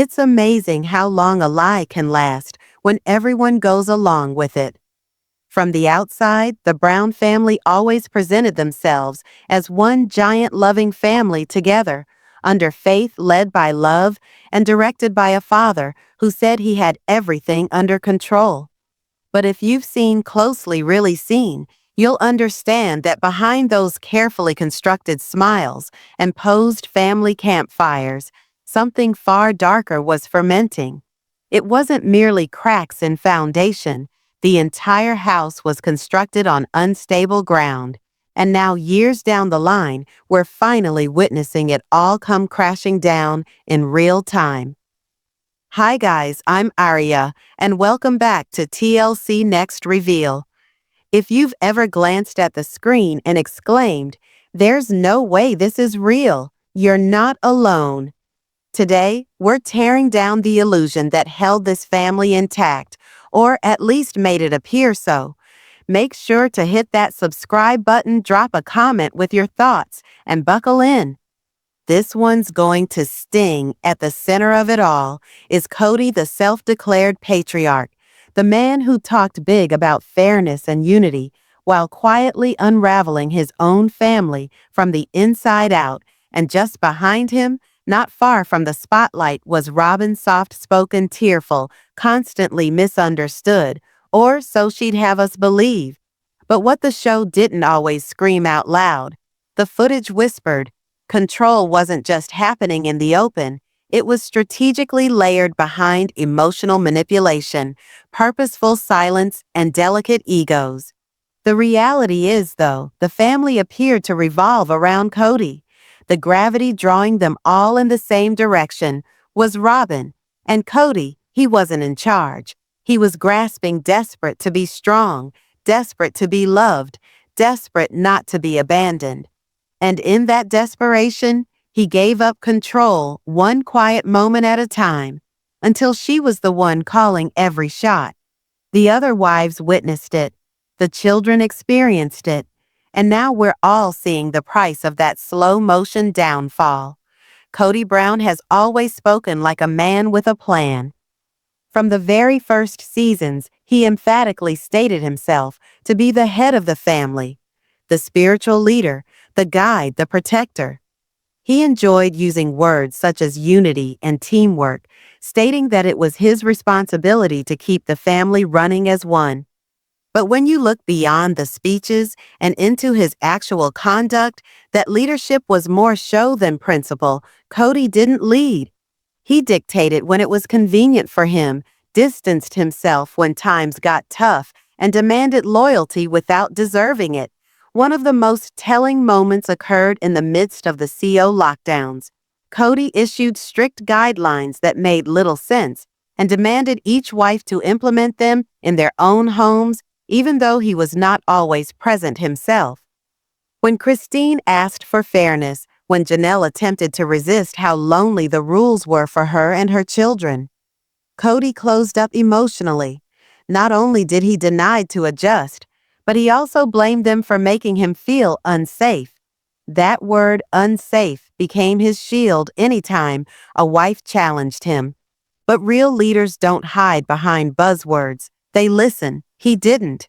It's amazing how long a lie can last when everyone goes along with it. From the outside, the Brown family always presented themselves as one giant loving family together, under faith led by love and directed by a father who said he had everything under control. But if you've seen closely, really seen, you'll understand that behind those carefully constructed smiles and posed family campfires, something far darker was fermenting. It wasn't merely cracks in foundation. The entire house was constructed on unstable ground. And now, years down the line, we're finally witnessing it all come crashing down in real time. Hi guys, I'm Aariaa, and welcome back to TLC Next Reveal. If you've ever glanced at the screen and exclaimed, "There's no way this is real," you're not alone. Today, we're tearing down the illusion that held this family intact, or at least made it appear so. Make sure to hit that subscribe button, drop a comment with your thoughts, and buckle in. This one's going to sting. At the center of it all is Kody, the self-declared patriarch, the man who talked big about fairness and unity while quietly unraveling his own family from the inside out. And just behind him, not far from the spotlight, was Robyn, soft-spoken, tearful, constantly misunderstood, or so she'd have us believe. But what the show didn't always scream out loud, the footage whispered. Control wasn't just happening in the open, it was strategically layered behind emotional manipulation, purposeful silence, and delicate egos. The reality is, though, the family appeared to revolve around Kody. The gravity drawing them all in the same direction was Robyn, and Kody, he wasn't in charge. He was grasping, desperate to be strong, desperate to be loved, desperate not to be abandoned. And in that desperation, he gave up control one quiet moment at a time, until she was the one calling every shot. The other wives witnessed it. The children experienced it. And now we're all seeing the price of that slow-motion downfall. KodyBrown has always spoken like a man with a plan. From the very first seasons, he emphatically stated himself to be the head of the family, the spiritual leader, the guide, the protector. He enjoyed using words such as unity and teamwork, stating that it was his responsibility to keep the family running as one. But when you look beyond the speeches and into his actual conduct, that leadership was more show than principle. Kody didn't lead. He dictated when it was convenient for him, distanced himself when times got tough, and demanded loyalty without deserving it. One of the most telling moments occurred in the midst of the CO lockdowns. Kody issued strict guidelines that made little sense and demanded each wife to implement them in their own homes, even though he was not always present himself. When Christine asked for fairness, when Janelle attempted to resist how lonely the rules were for her and her children, Kody closed up emotionally. Not only did he deny to adjust, but he also blamed them for making him feel unsafe. That word, unsafe, became his shield anytime a wife challenged him. But real leaders don't hide behind buzzwords. They listen. He didn't.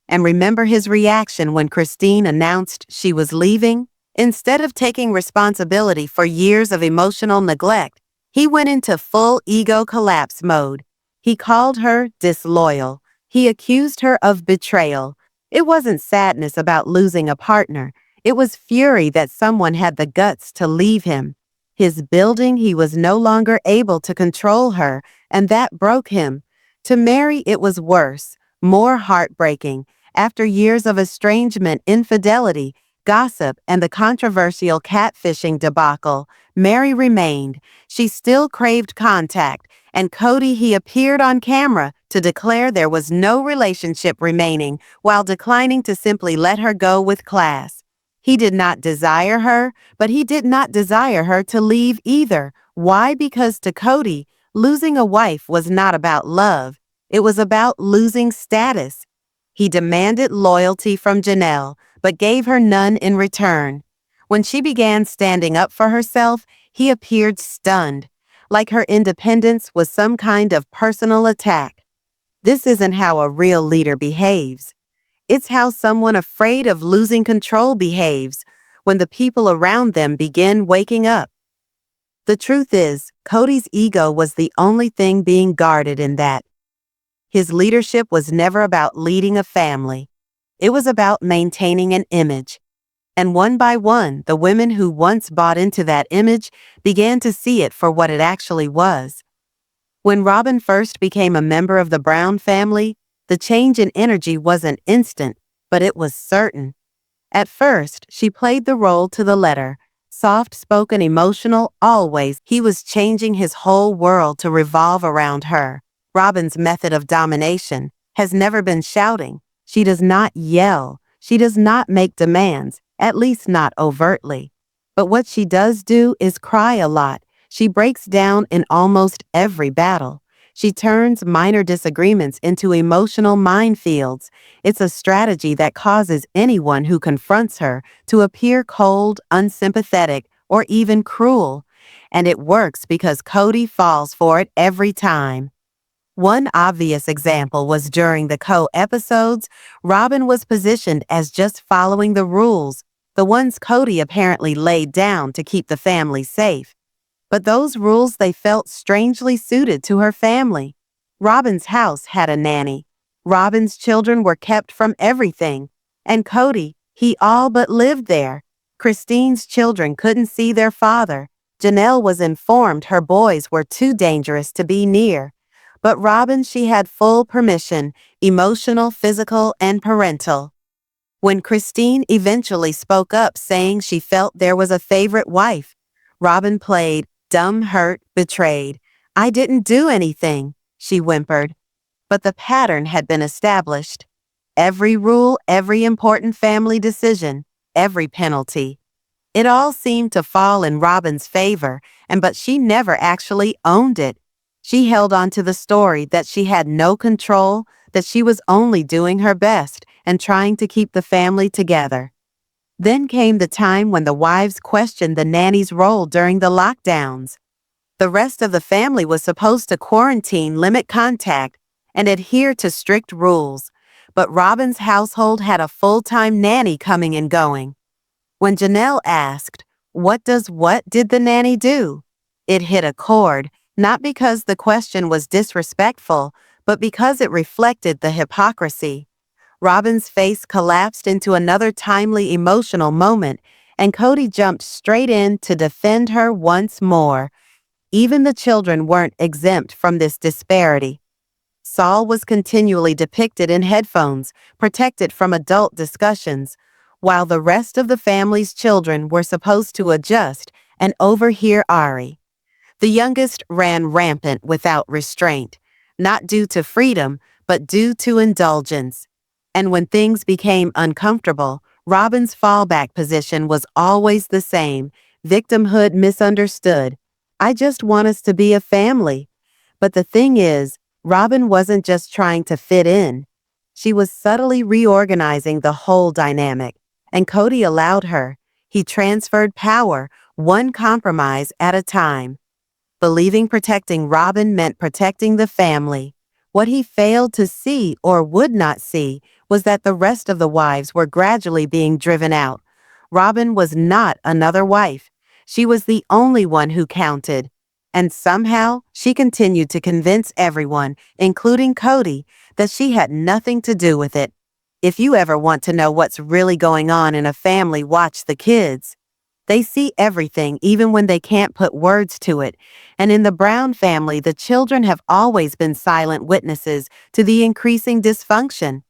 And remember his reaction when Christine announced she was leaving? Instead of taking responsibility for years of emotional neglect, he went into full ego collapse mode. He called her disloyal. He accused her of betrayal. It wasn't sadness about losing a partner. It was fury that someone had the guts to leave him. His building, he was no longer able to control her, and that broke him. To Mary, it was worse, more heartbreaking. After years of estrangement, infidelity, gossip, and the controversial catfishing debacle, Mary remained. She still craved contact, and Kody, he appeared on camera to declare there was no relationship remaining while declining to simply let her go with class. He did not desire her, but he did not desire her to leave either. Why? Because to Kody, losing a wife was not about love. It was about losing status. He demanded loyalty from Janelle, but gave her none in return. When she began standing up for herself, he appeared stunned. like her independence was some kind of personal attack. This isn't how a real leader behaves. It's how someone afraid of losing control behaves when the people around them begin waking up. The truth is, Kody's ego was the only thing being guarded in that. His leadership was never about leading a family. It was about maintaining an image. And one by one, the women who once bought into that image began to see it for what it actually was. When Robyn first became a member of the Brown family, the change in energy wasn't instant, but it was certain. At first, she played the role to the letter. Soft-spoken, emotional, always, he was changing his whole world to revolve around her. Robyn's method of domination has never been shouting. She does not yell. She does not make demands, at least not overtly. But what she does do is cry a lot. She breaks down in almost every battle. She turns minor disagreements into emotional minefields. It's a strategy that causes anyone who confronts her to appear cold, unsympathetic, or even cruel. And it works because Kody falls for it every time. One obvious example was during the episodes, Robyn was positioned as just following the rules, the ones Kody apparently laid down to keep the family safe. But those rules they felt strangely suited to her family. Robyn's house had a nanny. Robyn's children were kept from everything. And Kody, he all but lived there. Christine's children couldn't see their father. Janelle was informed her boys were too dangerous to be near. But Robyn, she had full permission, emotional, physical, and parental. When Christine eventually spoke up saying she felt there was a favorite wife, Robyn played dumb, hurt, betrayed. "I didn't do anything," she whimpered. But the pattern had been established. Every rule, every important family decision, every penalty. It all seemed to fall in Robyn's favor, but she never actually owned it. She held on to the story that she had no control, that she was only doing her best and trying to keep the family together. Then came the time when the wives questioned the nanny's role during the lockdowns. The rest of the family was supposed to quarantine, limit contact, and adhere to strict rules. But Robyn's household had a full-time nanny coming and going. When Janelle asked, what did the nanny do? It hit a chord, not because the question was disrespectful, but because it reflected the hypocrisy. Robyn's face collapsed into another timely emotional moment, and Kody jumped straight in to defend her once more. Even the children weren't exempt from this disparity. Saul was continually depicted in headphones, protected from adult discussions, while the rest of the family's children were supposed to adjust and overhear Aariaa. The youngest ran rampant without restraint, not due to freedom, but due to indulgence. And when things became uncomfortable, Robyn's fallback position was always the same: victimhood, misunderstood. "I just want us to be a family." But the thing is, Robyn wasn't just trying to fit in. She was subtly reorganizing the whole dynamic, and Kody allowed her. He transferred power, one compromise at a time. Believing protecting Robyn meant protecting the family. What he failed to see, or would not see, was that the rest of the wives were gradually being driven out. Robyn was not another wife. She was the only one who counted. And somehow, she continued to convince everyone, including Kody, that she had nothing to do with it. If you ever want to know what's really going on in a family, watch the kids. They see everything, even when they can't put words to it. And in the Brown family, the children have always been silent witnesses to the increasing dysfunction.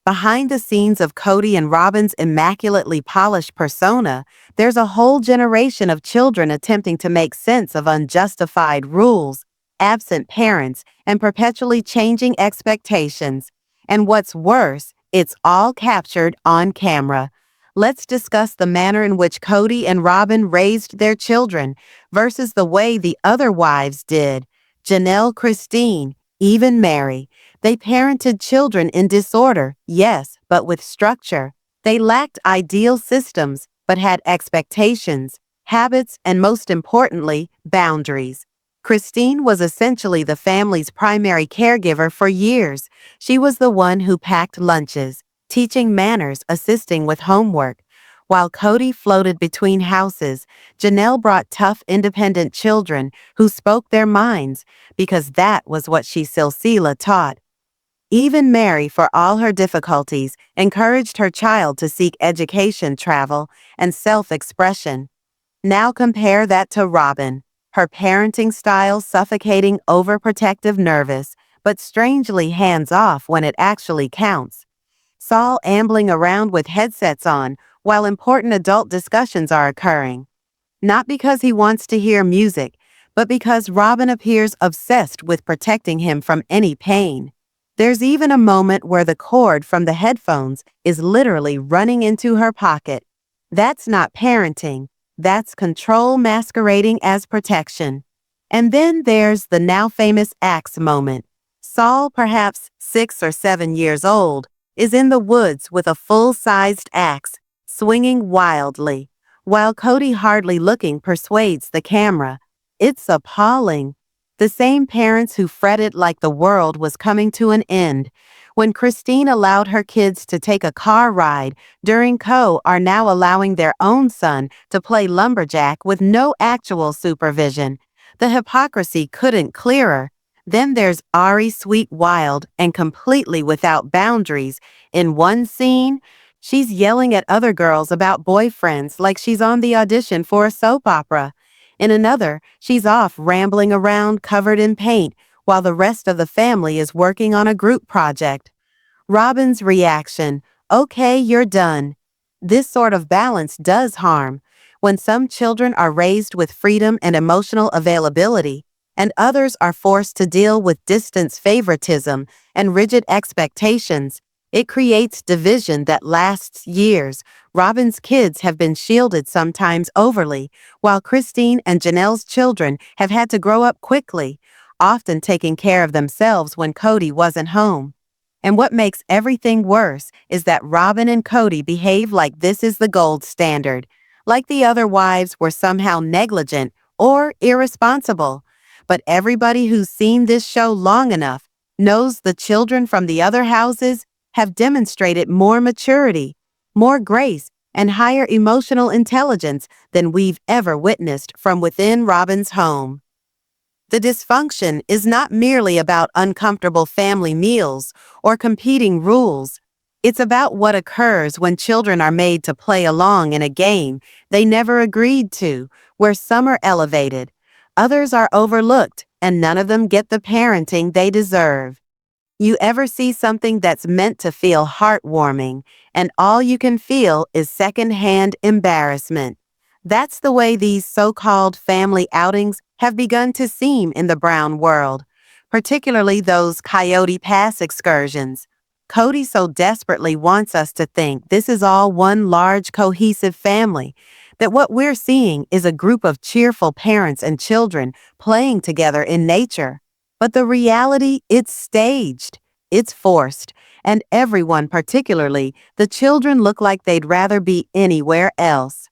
Behind the scenes of Kody and Robyn's immaculately polished persona, there's a whole generation of children attempting to make sense of unjustified rules, absent parents, and perpetually changing expectations. And what's worse, it's all captured on camera. Let's discuss the manner in which Kody and Robyn raised their children versus the way the other wives did. Janelle, Christine, even Mary. They parented children in disorder, yes, but with structure. They lacked ideal systems, but had expectations, habits, and most importantly, boundaries. Christine was essentially the family's primary caregiver for years. She was the one who packed lunches, teaching manners, assisting with homework. While Kody floated between houses, Janelle brought tough, independent children who spoke their minds, because that was what she Silsila taught. Even Mary, for all her difficulties, encouraged her child to seek education, travel, and self-expression. Now compare that to Robyn, her parenting style suffocating, overprotective, nervous, but strangely hands-off when it actually counts. Saul ambling around with headsets on while important adult discussions are occurring. Not because he wants to hear music, but because Robyn appears obsessed with protecting him from any pain. There's even a moment where the cord from the headphones is literally running into her pocket. That's not parenting. That's control masquerading as protection. And then there's the now famous axe moment. Saul, perhaps 6 or 7 years old, is in the woods with a full-sized axe, swinging wildly, while Kody, hardly looking, persuades the camera. It's appalling. The same parents who fretted like the world was coming to an end when Christine allowed her kids to take a car ride during are now allowing their own son to play lumberjack with no actual supervision. The hypocrisy couldn't clearer. Then there's Aariaa, sweet, wild, and completely without boundaries. In one scene, she's yelling at other girls about boyfriends like she's on the audition for a soap opera. In another, she's off rambling around covered in paint while the rest of the family is working on a group project. Robyn's reaction, "Okay, you're done." This sort of balance does harm. When some children are raised with freedom and emotional availability, and others are forced to deal with distance, favoritism, and rigid expectations, it creates division that lasts years. Robyn's kids have been shielded, sometimes overly, while Christine and Janelle's children have had to grow up quickly, often taking care of themselves when Kody wasn't home. And what makes everything worse is that Robyn and Kody behave like this is the gold standard, like the other wives were somehow negligent or irresponsible. But everybody who's seen this show long enough knows the children from the other houses have demonstrated more maturity, more grace, and higher emotional intelligence than we've ever witnessed from within Robyn's home. The dysfunction is not merely about uncomfortable family meals or competing rules. It's about what occurs when children are made to play along in a game they never agreed to, where some are elevated, others are overlooked, and none of them get the parenting they deserve. You ever see something that's meant to feel heartwarming, and all you can feel is secondhand embarrassment? That's the way these so-called family outings have begun to seem in the Brown world, particularly those Coyote Pass excursions. Kody so desperately wants us to think this is all one large cohesive family, that what we're seeing is a group of cheerful parents and children playing together in nature. But the reality, it's staged, it's forced, and everyone, particularly the children, look like they'd rather be anywhere else.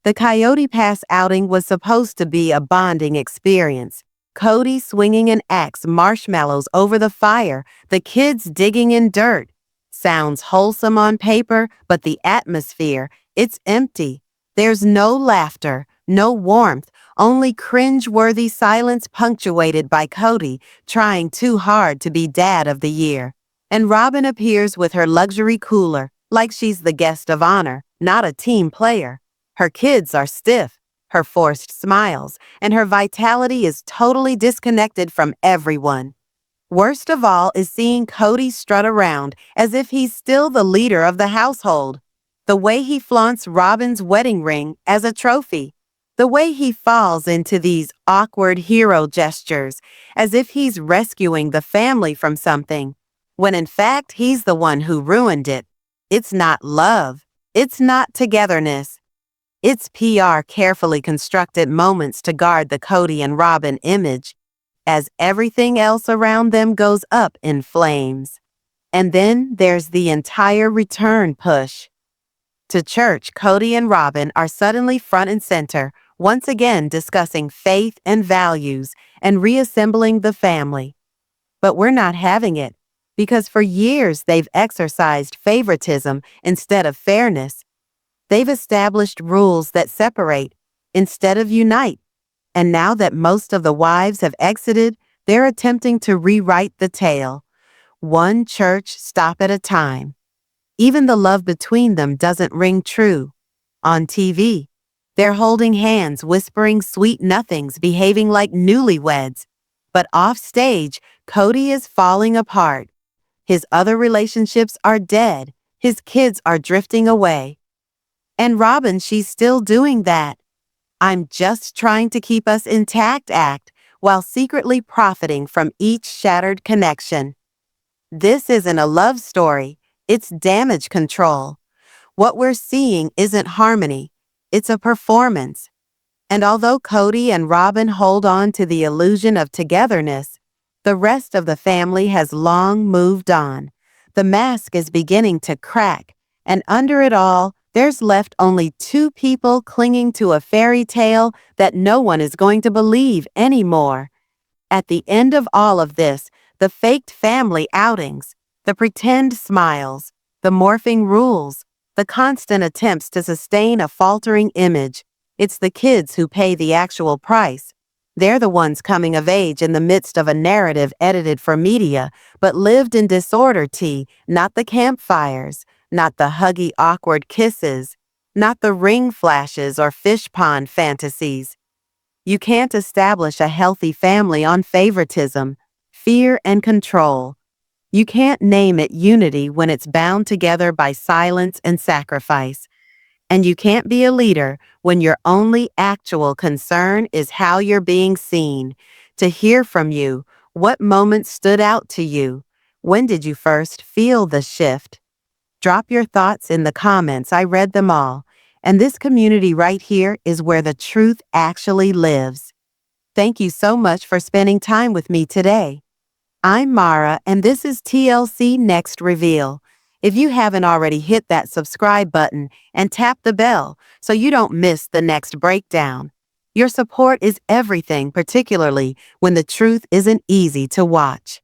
The Coyote Pass outing was supposed to be a bonding experience. Kody swinging an axe, marshmallows over the fire, the kids digging in dirt. Sounds wholesome on paper, but the atmosphere, it's empty. There's no laughter, no warmth, only cringe-worthy silence punctuated by Kody trying too hard to be dad of the year. And Robyn appears with her luxury cooler, like she's the guest of honor, not a team player. Her kids are stiff, her forced smiles, and her vitality is totally disconnected from everyone. Worst of all is seeing Kody strut around as if he's still the leader of the household. The way he flaunts Robyn's wedding ring as a trophy. The way he falls into these awkward hero gestures as if he's rescuing the family from something, when in fact he's the one who ruined it. It's not love. It's not togetherness. It's PR carefully constructed moments to guard the Kody and Robyn image, as everything else around them goes up in flames. And then there's the entire return push. To church, Kody and Robyn are suddenly front and center, once again discussing faith and values and reassembling the family. But we're not having it, because for years they've exercised favoritism instead of fairness. They've established rules that separate instead of unite. And now that most of the wives have exited, they're attempting to rewrite the tale, one church stop at a time. Even the love between them doesn't ring true. On TV, they're holding hands, whispering sweet nothings, behaving like newlyweds. But off stage, Kody is falling apart. His other relationships are dead. His kids are drifting away. And Robyn, she's still doing that. I'm just trying to keep us intact act while secretly profiting from each shattered connection. This isn't a love story, it's damage control. What we're seeing isn't harmony, it's a performance. And although Kody and Robyn hold on to the illusion of togetherness, the rest of the family has long moved on. The mask is beginning to crack, and under it all, there's left only two people clinging to a fairy tale that no one is going to believe anymore. At the end of all of this, the faked family outings, the pretend smiles, the morphing rules, the constant attempts to sustain a faltering image, it's the kids who pay the actual price. They're the ones coming of age in the midst of a narrative edited for media, but lived in disorder, not the campfires, not the huggy, awkward kisses, not the ring flashes or fish pond fantasies. You can't establish a healthy family on favoritism, fear, and control. You can't name it unity when it's bound together by silence and sacrifice. And you can't be a leader when your only actual concern is how you're being seen. To hear from you, what moments stood out to you? When did you first feel the shift? Drop your thoughts in the comments. I read them all. And this community right here is where the truth actually lives. Thank you so much for spending time with me today. I'm Mara, and this is TLC Next Reveal. If you haven't already, hit that subscribe button and tap the bell so you don't miss the next breakdown. Your support is everything, particularly when the truth isn't easy to watch.